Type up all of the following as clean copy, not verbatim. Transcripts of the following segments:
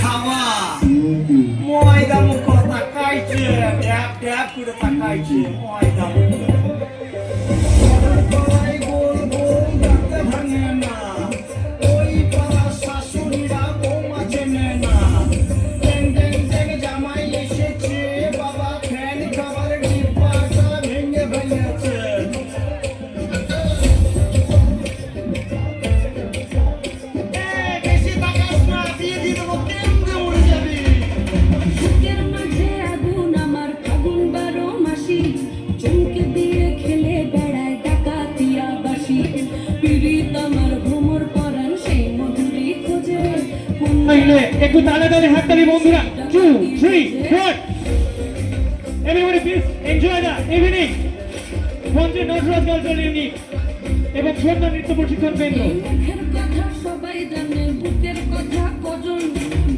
খাওয়া ময়দা মুখ তাকাইছে ড্যাব ড্যাব করে তাকাইছে ময়দা মুখ একটু তাড়াতাড়ি হাততালি বন্ধুরা 2 3 4 everybody please enjoy the evening পঞ্চে নটরাজ কালচারাল ইউনিট এবং সন্ধ্যা নৃত্য প্রশিক্ষণ কেন্দ্র কথা সবাই জানে বুকের কথা কজন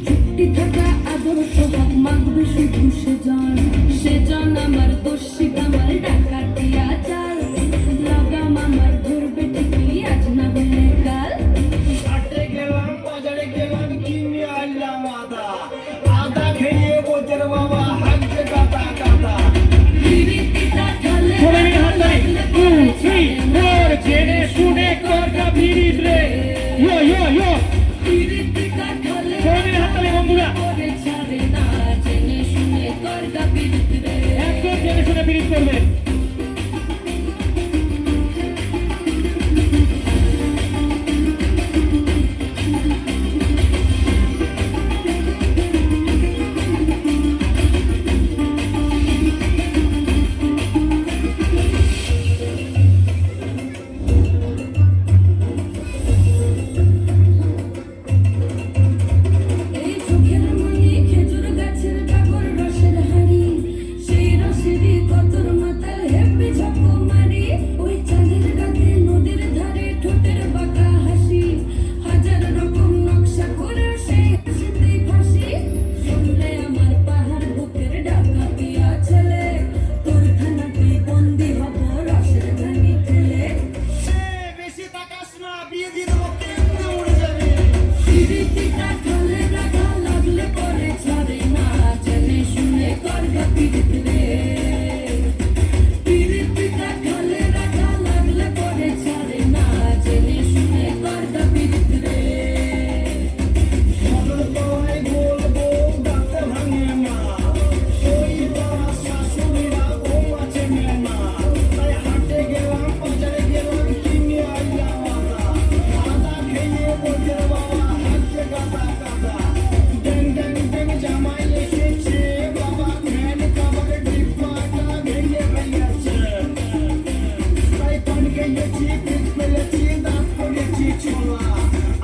যুক্তি থাকা আদর্শ হক মাগবে শুধু সেজন আমার দোষী আমার ডাকাতিয়া চাল লাগাম আমার ধরবে ঠিকই আজ না হলে কাল হাটে গেলাম বাজারে গেলাম কিনে আনলাম আদা আদা খেয়ে বোঝের বাবা হাঁটতে কাটা কাটা সবাই মিলে হাততালি 2 3 4 জেনে শুনে করগা ভিড় রে ইয়ো ইয়ো ইয়ো সবাই মিলে হাততালি বন্ধুরা একদম জেনে শুনে ভিড় করবে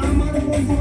আমার বন্ধু